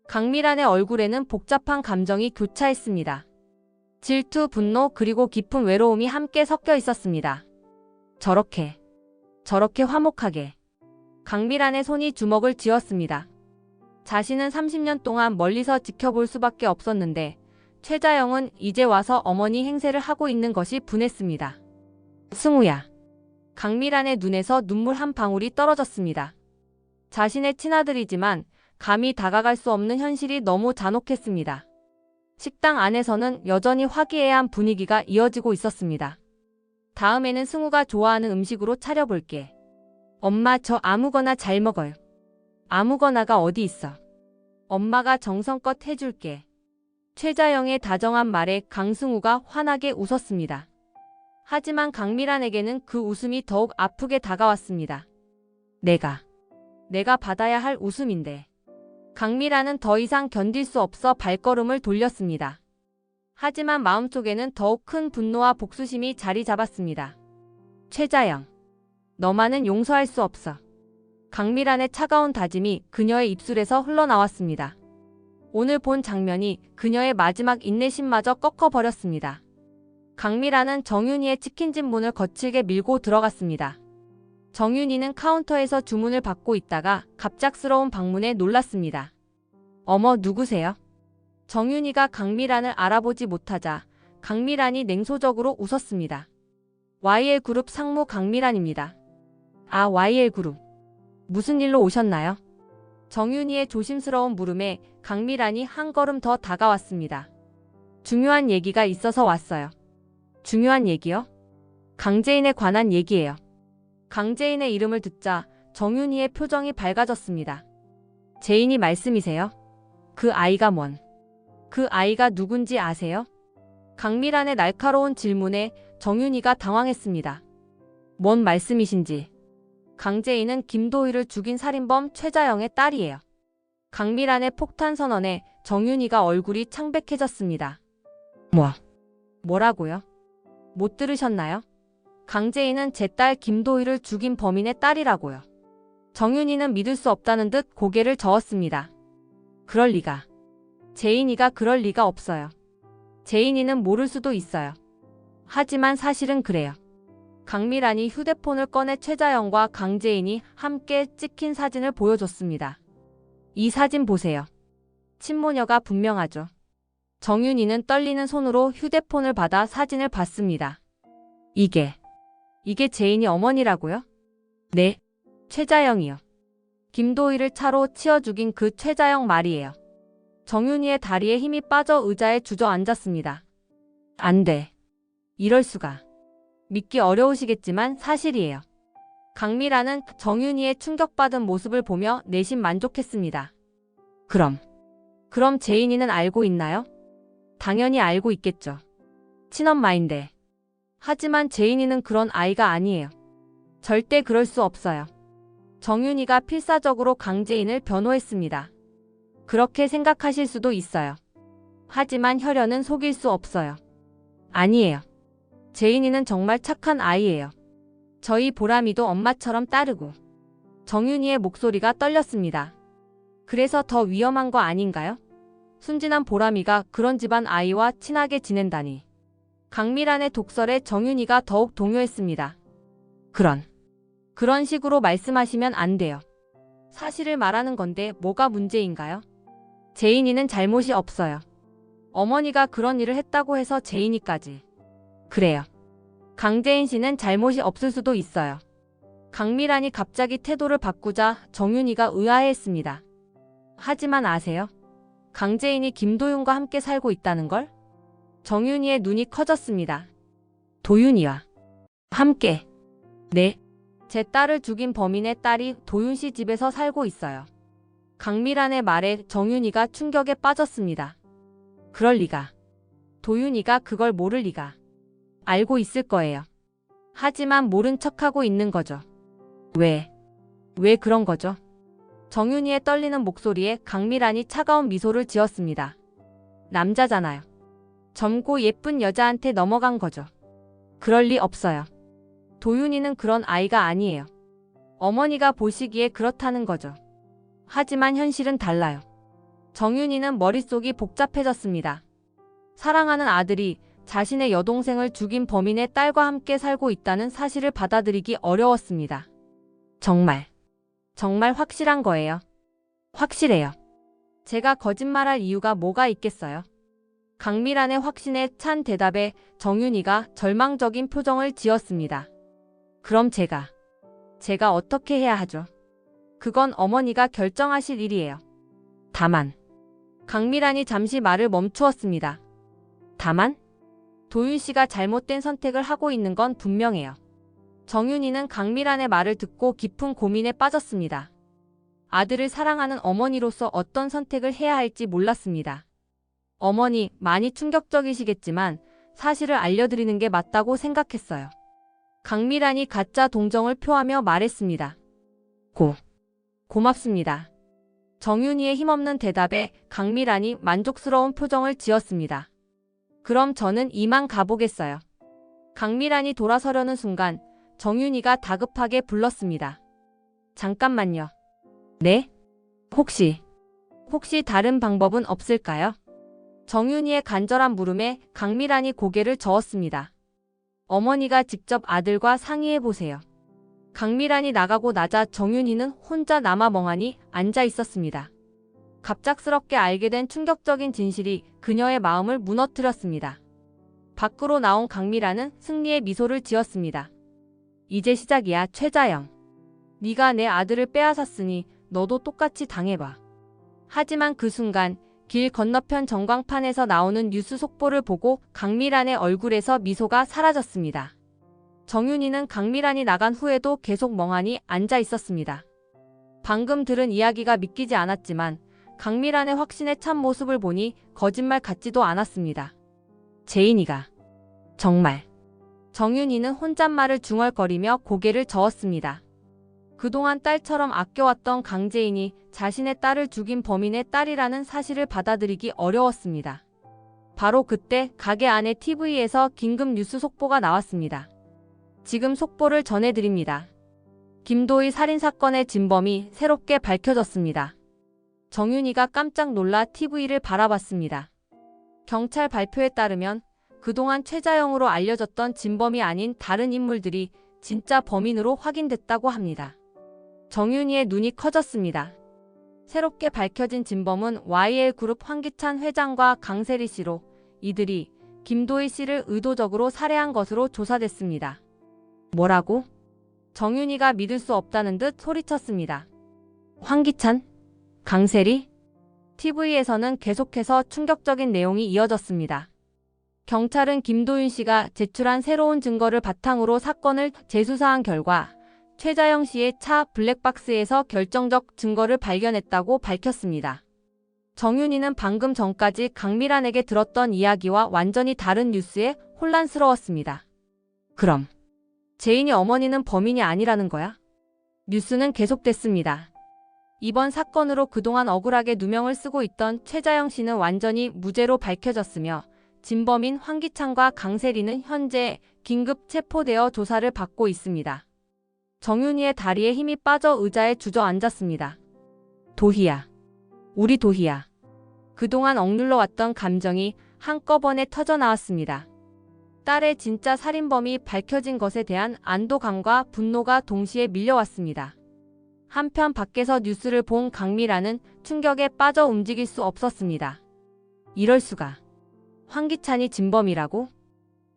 강미란의 얼굴에는 복잡한 감정이 교차했습니다. 질투, 분노, 그리고 깊은 외로움이 함께 섞여 있었습니다. 저렇게 화목하게. 강미란의 손이 주먹을 쥐었습니다. 자신은 30년 동안 멀리서 지켜볼 수밖에 없었는데 최자영은 이제 와서 어머니 행세를 하고 있는 것이 분했습니다. 승우야. 강미란의 눈에서 눈물 한 방울이 떨어졌습니다. 자신의 친아들이지만 감히 다가갈 수 없는 현실이 너무 잔혹했습니다. 식당 안에서는 여전히 화기애애한 분위기가 이어지고 있었습니다. 다음에는 승우가 좋아하는 음식으로 차려볼게. 엄마, 저 아무거나 잘 먹어요. 아무거나가 어디 있어. 엄마가 정성껏 해줄게. 최자영의 다정한 말에 강승우가 환하게 웃었습니다. 하지만 강미란에게는 그 웃음이 더욱 아프게 다가왔습니다. 내가 받아야 할 웃음인데. 강미란은 더 이상 견딜 수 없어 발걸음을 돌렸습니다. 하지만 마음속에는 더욱 큰 분노와 복수심이 자리 잡았습니다. 최자영. 너만은 용서할 수 없어. 강미란의 차가운 다짐이 그녀의 입술에서 흘러나왔습니다. 오늘 본 장면이 그녀의 마지막 인내심마저 꺾어버렸습니다. 강미란은 정윤희의 치킨집 문을 거칠게 밀고 들어갔습니다. 정윤희는 카운터에서 주문을 받고 있다가 갑작스러운 방문에 놀랐습니다. 어머, 누구세요? 정윤희가 강미란을 알아보지 못하자 강미란이 냉소적으로 웃었습니다. YL그룹 상무 강미란입니다. 아, YL그룹. 무슨 일로 오셨나요? 정윤희의 조심스러운 물음에 강미란이 한 걸음 더 다가왔습니다. 중요한 얘기가 있어서 왔어요. 중요한 얘기요? 강재인에 관한 얘기예요. 강재인의 이름을 듣자 정윤희의 표정이 밝아졌습니다. 재인이 말씀이세요? 그 아이가 그 아이가 누군지 아세요? 강미란의 날카로운 질문에 정윤희가 당황했습니다. 뭔 말씀이신지. 강재인은 김도희를 죽인 살인범 최자영의 딸이에요. 강미란의 폭탄 선언에 정윤희가 얼굴이 창백해졌습니다. 뭐라고요? 못 들으셨나요? 강재인은 제 딸 김도희를 죽인 범인의 딸이라고요. 정윤희는 믿을 수 없다는 듯 고개를 저었습니다. 그럴 리가. 재인이가 그럴 리가 없어요. 재인이는 모를 수도 있어요. 하지만 사실은 그래요. 강미란이 휴대폰을 꺼내 최자영과 강재인이 함께 찍힌 사진을 보여줬습니다. 이 사진 보세요. 친모녀가 분명하죠. 정윤희는 떨리는 손으로 휴대폰을 받아 사진을 봤습니다. 이게 재인이 어머니라고요? 네. 최자영이요. 김도희를 차로 치어 죽인 그 최자영 말이에요. 정윤희의 다리에 힘이 빠져 의자에 주저앉았습니다. 안 돼. 이럴 수가. 믿기 어려우시겠지만 사실이에요. 강미란은 정윤희의 충격받은 모습을 보며 내심 만족했습니다. 그럼 재인이는 알고 있나요? 당연히 알고 있겠죠. 친엄마인데. 하지만 재인이는 그런 아이가 아니에요. 절대 그럴 수 없어요. 정윤희가 필사적으로 강재인을 변호했습니다. 그렇게 생각하실 수도 있어요. 하지만 혈연은 속일 수 없어요. 아니에요. 재인이는 정말 착한 아이예요. 저희 보람이도 엄마처럼 따르고. 정윤희의 목소리가 떨렸습니다. 그래서 더 위험한 거 아닌가요? 순진한 보람이가 그런 집안 아이와 친하게 지낸다니. 강미란의 독설에 정윤이가 더욱 동요했습니다. 그런 식으로 말씀하시면 안 돼요. 사실을 말하는 건데 뭐가 문제인가요? 제인이는 잘못이 없어요. 어머니가 그런 일을 했다고 해서 제인이까지. 그래요. 강재인 씨는 잘못이 없을 수도 있어요. 강미란이 갑자기 태도를 바꾸자 정윤이가 의아해했습니다. 하지만 아세요? 강재인이 김도윤과 함께 살고 있다는 걸? 정윤이의 눈이 커졌습니다. 도윤이와 함께? 네. 제 딸을 죽인 범인의 딸이 도윤 씨 집에서 살고 있어요. 강미란의 말에 정윤이가 충격에 빠졌습니다. 그럴 리가. 도윤이가 그걸 모를 리가. 알고 있을 거예요. 하지만 모른 척하고 있는 거죠. 왜 그런 거죠? 정윤이의 떨리는 목소리에 강미란이 차가운 미소를 지었습니다. 남자잖아요. 젊고 예쁜 여자한테 넘어간 거죠. 그럴 리 없어요. 도윤이는 그런 아이가 아니에요. 어머니가 보시기에 그렇다는 거죠. 하지만 현실은 달라요. 정윤이는 머릿속이 복잡해졌습니다. 사랑하는 아들이 자신의 여동생을 죽인 범인의 딸과 함께 살고 있다는 사실을 받아들이기 어려웠습니다. 정말 확실한 거예요. 확실해요. 제가 거짓말할 이유가 뭐가 있겠어요? 강미란의 확신에 찬 대답에 정윤이가 절망적인 표정을 지었습니다. 그럼 제가 어떻게 해야 하죠? 그건 어머니가 결정하실 일이에요. 다만 강미란이 잠시 말을 멈추었습니다. 다만 도윤 씨가 잘못된 선택을 하고 있는 건 분명해요. 정윤이는 강미란의 말을 듣고 깊은 고민에 빠졌습니다. 아들을 사랑하는 어머니로서 어떤 선택을 해야 할지 몰랐습니다. 어머니, 많이 충격적이시겠지만 사실을 알려드리는 게 맞다고 생각했어요. 강미란이 가짜 동정을 표하며 말했습니다. 고맙습니다. 정윤이의 힘없는 대답에 강미란이 만족스러운 표정을 지었습니다. 그럼 저는 이만 가보겠어요. 강미란이 돌아서려는 순간 정윤이가 다급하게 불렀습니다. 잠깐만요. 네? 혹시 다른 방법은 없을까요? 정윤이의 간절한 물음에 강미란이 고개를 저었습니다. 어머니가 직접 아들과 상의해보세요. 강미란이 나가고 나자 정윤이는 혼자 남아 멍하니 앉아 있었습니다. 갑작스럽게 알게 된 충격적인 진실이 그녀의 마음을 무너뜨렸습니다. 밖으로 나온 강미란은 승리의 미소를 지었습니다. 이제 시작이야, 최자영. 네가 내 아들을 빼앗았으니 너도 똑같이 당해봐. 하지만 그 순간 길 건너편 전광판에서 나오는 뉴스 속보를 보고 강미란의 얼굴에서 미소가 사라졌습니다. 정윤이는 강미란이 나간 후에도 계속 멍하니 앉아 있었습니다. 방금 들은 이야기가 믿기지 않았지만 강미란의 확신에 찬 모습을 보니 거짓말 같지도 않았습니다. 제인이가 정말. 정윤이는 혼잣말을 중얼거리며 고개를 저었습니다. 그동안 딸처럼 아껴왔던 강재인이 자신의 딸을 죽인 범인의 딸이라는 사실을 받아들이기 어려웠습니다. 바로 그때 가게 안의 TV에서 긴급 뉴스 속보가 나왔습니다. 지금 속보를 전해드립니다. 김도희 살인사건의 진범이 새롭게 밝혀졌습니다. 정윤이가 깜짝 놀라 TV를 바라봤습니다. 경찰 발표에 따르면 그동안 최자영으로 알려졌던 진범이 아닌 다른 인물들이 진짜 범인으로 확인됐다고 합니다. 정윤이의 눈이 커졌습니다. 새롭게 밝혀진 진범은 YL그룹 황기찬 회장과 강세리 씨로 이들이 김도희 씨를 의도적으로 살해한 것으로 조사됐습니다. 뭐라고? 정윤이가 믿을 수 없다는 듯 소리쳤습니다. 황기찬? 강세리? TV에서는 계속해서 충격적인 내용이 이어졌습니다. 경찰은 김도윤 씨가 제출한 새로운 증거를 바탕으로 사건을 재수사한 결과 최자영 씨의 차 블랙박스에서 결정적 증거를 발견했다고 밝혔습니다. 정윤이는 방금 전까지 강미란에게 들었던 이야기와 완전히 다른 뉴스에 혼란스러웠습니다. 그럼 제인이 어머니는 범인이 아니라는 거야? 뉴스는 계속됐습니다. 이번 사건으로 그동안 억울하게 누명을 쓰고 있던 최자영 씨는 완전히 무죄로 밝혀졌으며 진범인 황기찬과 강세리는 현재 긴급 체포되어 조사를 받고 있습니다. 정윤이의 다리에 힘이 빠져 의자에 주저앉았습니다. 도희야, 우리 도희야. 그동안 억눌러 왔던 감정이 한꺼번에 터져 나왔습니다. 딸의 진짜 살인범이 밝혀진 것에 대한 안도감과 분노가 동시에 밀려왔습니다. 한편 밖에서 뉴스를 본 강미라는 충격에 빠져 움직일 수 없었습니다. 이럴 수가. 황기찬이 진범이라고?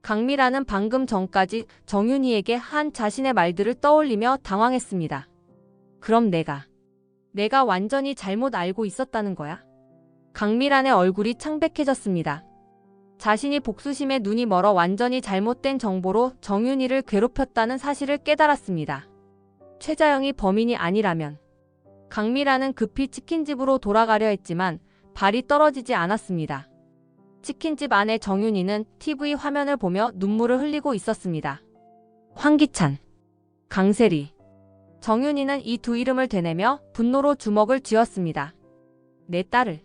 강미라는 방금 전까지 정윤희에게 한 자신의 말들을 떠올리며 당황했습니다. 그럼 내가 완전히 잘못 알고 있었다는 거야? 강미란의 얼굴이 창백해졌습니다. 자신이 복수심에 눈이 멀어 완전히 잘못된 정보로 정윤희를 괴롭혔다는 사실을 깨달았습니다. 최자영이 범인이 아니라면. 강미란은 급히 치킨집으로 돌아가려 했지만 발이 떨어지지 않았습니다. 치킨집 안에 정윤희는 TV 화면을 보며 눈물을 흘리고 있었습니다. 황기찬, 강세리. 정윤희는 이 두 이름을 되뇌며 분노로 주먹을 쥐었습니다. 내 딸을,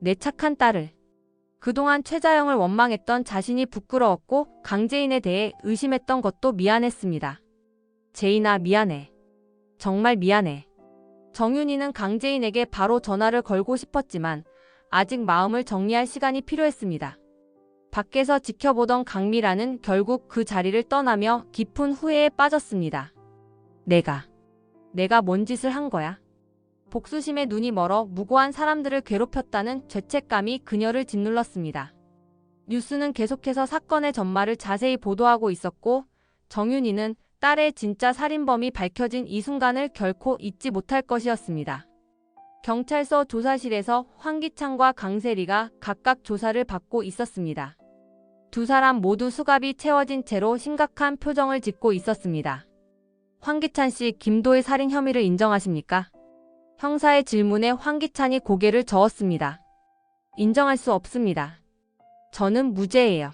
내 착한 딸을. 그동안 최자영을 원망했던 자신이 부끄러웠고 강재인에 대해 의심했던 것도 미안했습니다. 재인아, 미안해. 정말 미안해. 정윤희는 강재인에게 바로 전화를 걸고 싶었지만 아직 마음을 정리할 시간이 필요했습니다. 밖에서 지켜보던 강미라는 결국 그 자리를 떠나며 깊은 후회에 빠졌습니다. 내가 뭔 짓을 한 거야? 복수심에 눈이 멀어 무고한 사람들을 괴롭혔다는 죄책감이 그녀를 짓눌렀습니다. 뉴스는 계속해서 사건의 전말을 자세히 보도하고 있었고 정윤희는 딸의 진짜 살인범이 밝혀진 이 순간을 결코 잊지 못할 것이었습니다. 경찰서 조사실에서 황기찬과 강세리가 각각 조사를 받고 있었습니다. 두 사람 모두 수갑이 채워진 채로 심각한 표정을 짓고 있었습니다. 황기찬 씨, 김도희 살인 혐의를 인정하십니까? 형사의 질문에 황기찬이 고개를 저었습니다. 인정할 수 없습니다. 저는 무죄예요.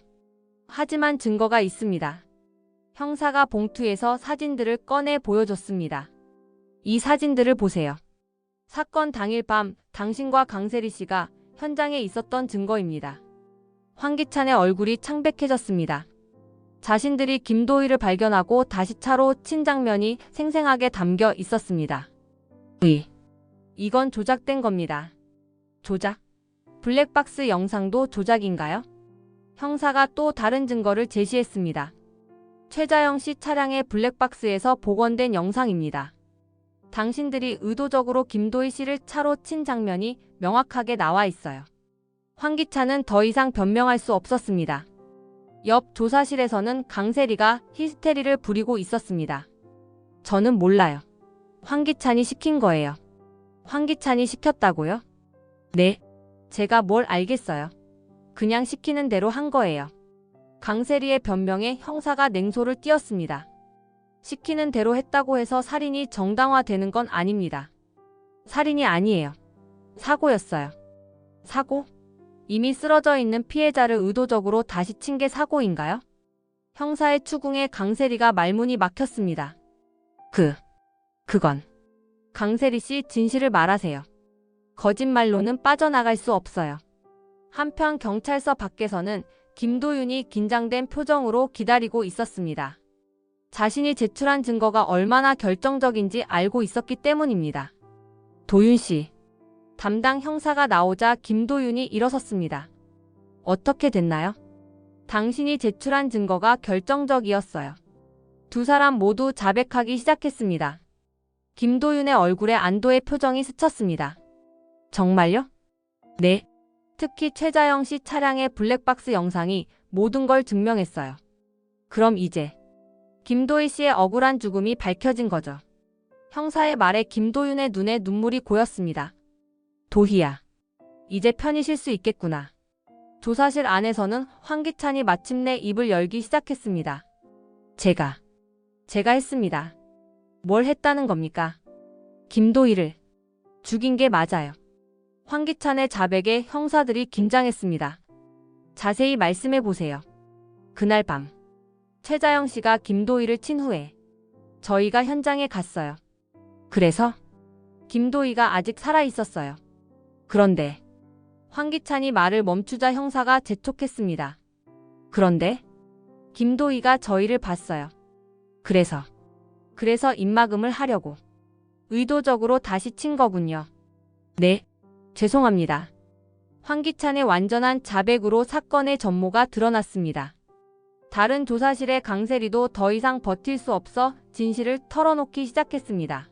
하지만 증거가 있습니다. 형사가 봉투에서 사진들을 꺼내 보여줬습니다. 이 사진들을 보세요. 사건 당일 밤 당신과 강세리 씨가 현장에 있었던 증거입니다. 황기찬의 얼굴이 창백해졌습니다. 자신들이 김도희를 발견하고 다시 차로 친 장면이 생생하게 담겨 있었습니다. 이건 조작된 겁니다. 조작? 블랙박스 영상도 조작인가요? 형사가 또 다른 증거를 제시했습니다. 최자영 씨 차량의 블랙박스에서 복원된 영상입니다. 당신들이 의도적으로 김도희 씨를 차로 친 장면이 명확하게 나와 있어요. 황기찬은 더 이상 변명할 수 없었습니다. 옆 조사실에서는 강세리가 히스테리를 부리고 있었습니다. 저는 몰라요. 황기찬이 시킨 거예요. 황기찬이 시켰다고요? 네. 제가 뭘 알겠어요. 그냥 시키는 대로 한 거예요. 강세리의 변명에 형사가 냉소를 띄었습니다. 시키는 대로 했다고 해서 살인이 정당화되는 건 아닙니다. 살인이 아니에요. 사고였어요. 사고? 이미 쓰러져 있는 피해자를 의도적으로 다시 친 게 사고인가요? 형사의 추궁에 강세리가 말문이 막혔습니다. 그건. 강세리 씨, 진실을 말하세요. 거짓말로는 빠져나갈 수 없어요. 한편 경찰서 밖에서는 김도윤이 긴장된 표정으로 기다리고 있었습니다. 자신이 제출한 증거가 얼마나 결정적인지 알고 있었기 때문입니다. 도윤 씨. 담당 형사가 나오자 김도윤이 일어섰습니다. 어떻게 됐나요? 당신이 제출한 증거가 결정적이었어요. 두 사람 모두 자백하기 시작했습니다. 김도윤의 얼굴에 안도의 표정이 스쳤습니다. 정말요? 네. 특히 최자영 씨 차량의 블랙박스 영상이 모든 걸 증명했어요. 그럼 이제 김도희 씨의 억울한 죽음이 밝혀진 거죠. 형사의 말에 김도윤의 눈에 눈물이 고였습니다. 도희야, 이제 편히 쉴 수 있겠구나. 조사실 안에서는 황기찬이 마침내 입을 열기 시작했습니다. 제가 했습니다. 뭘 했다는 겁니까? 김도희를 죽인 게 맞아요. 황기찬의 자백에 형사들이 긴장했습니다. 자세히 말씀해 보세요. 그날 밤 최자영 씨가 김도희를 친 후에 저희가 현장에 갔어요. 그래서 김도희가 아직 살아 있었어요. 그런데 황기찬이 말을 멈추자 형사가 재촉했습니다. 그런데 김도희가 저희를 봤어요. 그래서 입막음을 하려고 의도적으로 다시 친 거군요. 네. 죄송합니다. 황기찬의 완전한 자백으로 사건의 전모가 드러났습니다. 다른 조사실의 강세리도 더 이상 버틸 수 없어 진실을 털어놓기 시작했습니다.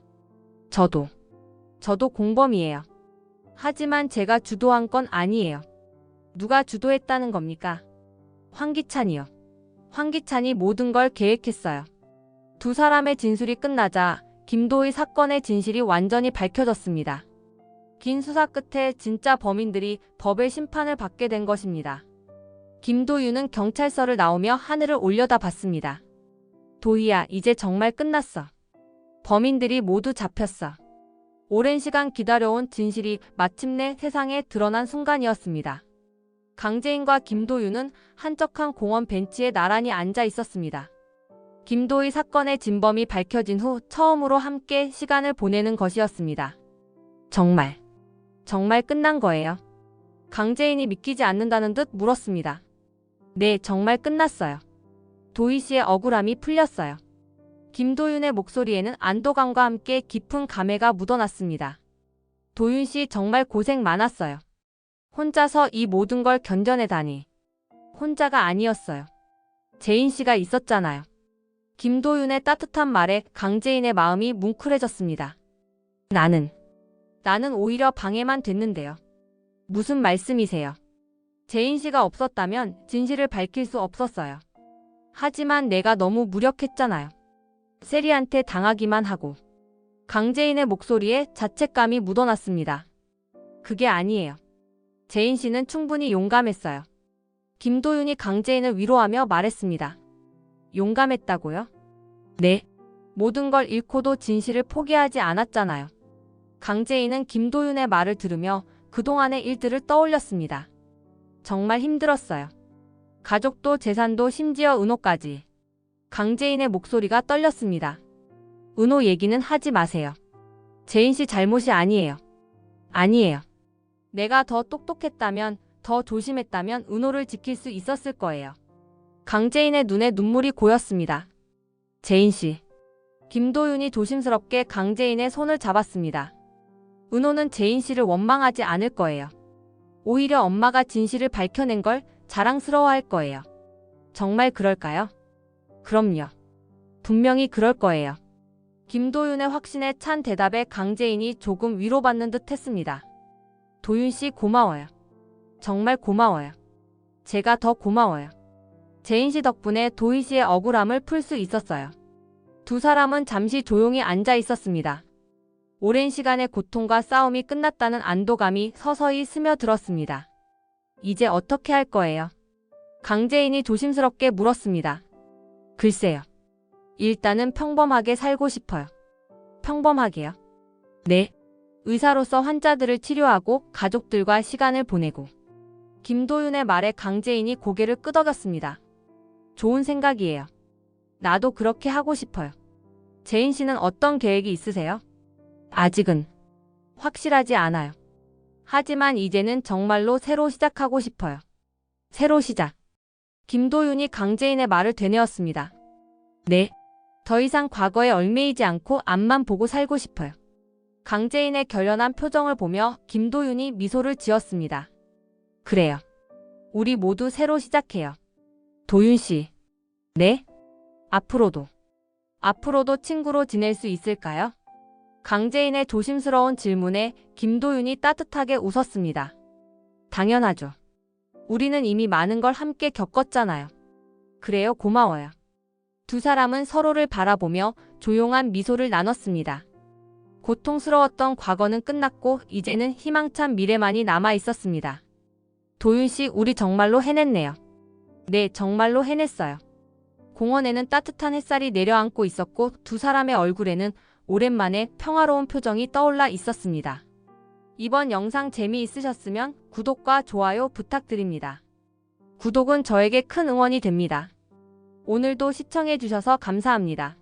저도 공범이에요. 하지만 제가 주도한 건 아니에요. 누가 주도했다는 겁니까? 황기찬이요. 황기찬이 모든 걸 계획했어요. 두 사람의 진술이 끝나자 김도희 사건의 진실이 완전히 밝혀졌습니다. 긴 수사 끝에 진짜 범인들이 법의 심판을 받게 된 것입니다. 김도윤은 경찰서를 나오며 하늘을 올려다봤습니다. 도희야, 이제 정말 끝났어. 범인들이 모두 잡혔어. 오랜 시간 기다려온 진실이 마침내 세상에 드러난 순간이었습니다. 강재인과 김도윤은 한적한 공원 벤치에 나란히 앉아 있었습니다. 김도희 사건의 진범이 밝혀진 후 처음으로 함께 시간을 보내는 것이었습니다. 정말 끝난 거예요? 강재인이 믿기지 않는다는 듯 물었습니다. 네, 정말 끝났어요. 도희 씨의 억울함이 풀렸어요. 김도윤의 목소리에는 안도감과 함께 깊은 감회가 묻어났습니다. 도윤 씨 정말 고생 많았어요. 혼자서 이 모든 걸 견뎌내다니. 혼자가 아니었어요. 재인 씨가 있었잖아요. 김도윤의 따뜻한 말에 강재인의 마음이 뭉클해졌습니다. 나는 오히려 방해만 됐는데요. 무슨 말씀이세요? 재인 씨가 없었다면 진실을 밝힐 수 없었어요. 하지만 내가 너무 무력했잖아요. 세리한테 당하기만 하고. 강재인의 목소리에 자책감이 묻어났습니다. 그게 아니에요. 재인 씨는 충분히 용감했어요. 김도윤이 강재인을 위로하며 말했습니다. 용감했다고요? 네. 모든 걸 잃고도 진실을 포기하지 않았잖아요. 강재인은 김도윤의 말을 들으며 그동안의 일들을 떠올렸습니다. 정말 힘들었어요. 가족도 재산도 심지어 은호까지. 강재인의 목소리가 떨렸습니다. 은호 얘기는 하지 마세요. 재인 씨 잘못이 아니에요. 아니에요. 내가 더 똑똑했다면, 더 조심했다면 은호를 지킬 수 있었을 거예요. 강재인의 눈에 눈물이 고였습니다. 재인 씨. 김도윤이 조심스럽게 강재인의 손을 잡았습니다. 은호는 재인 씨를 원망하지 않을 거예요. 오히려 엄마가 진실을 밝혀낸 걸 자랑스러워할 거예요. 정말 그럴까요? 그럼요. 분명히 그럴 거예요. 김도윤의 확신에 찬 대답에 강재인이 조금 위로받는 듯 했습니다. 도윤 씨 고마워요. 정말 고마워요. 제가 더 고마워요. 재인 씨 덕분에 도희 씨의 억울함을 풀 수 있었어요. 두 사람은 잠시 조용히 앉아 있었습니다. 오랜 시간의 고통과 싸움이 끝났다는 안도감이 서서히 스며들었습니다. 이제 어떻게 할 거예요? 강재인이 조심스럽게 물었습니다. 글쎄요. 일단은 평범하게 살고 싶어요. 평범하게요? 네. 의사로서 환자들을 치료하고 가족들과 시간을 보내고. 김도윤의 말에 강재인이 고개를 끄덕였습니다. 좋은 생각이에요. 나도 그렇게 하고 싶어요. 재인 씨는 어떤 계획이 있으세요? 아직은 확실하지 않아요. 하지만 이제는 정말로 새로 시작하고 싶어요. 새로 시작. 김도윤이 강재인의 말을 되뇌었습니다. 네. 더 이상 과거에 얽매이지 않고 앞만 보고 살고 싶어요. 강재인의 결연한 표정을 보며 김도윤이 미소를 지었습니다. 그래요. 우리 모두 새로 시작해요. 도윤 씨. 네? 앞으로도 친구로 지낼 수 있을까요? 강재인의 조심스러운 질문에 김도윤이 따뜻하게 웃었습니다. 당연하죠. 우리는 이미 많은 걸 함께 겪었잖아요. 그래요, 고마워요. 두 사람은 서로를 바라보며 조용한 미소를 나눴습니다. 고통스러웠던 과거는 끝났고 이제는 희망찬 미래만이 남아 있었습니다. 도윤 씨, 우리 정말로 해냈네요. 네, 정말로 해냈어요. 공원에는 따뜻한 햇살이 내려앉고 있었고 두 사람의 얼굴에는 오랜만에 평화로운 표정이 떠올라 있었습니다. 이번 영상 재미있으셨으면 구독과 좋아요 부탁드립니다. 구독은 저에게 큰 응원이 됩니다. 오늘도 시청해주셔서 감사합니다.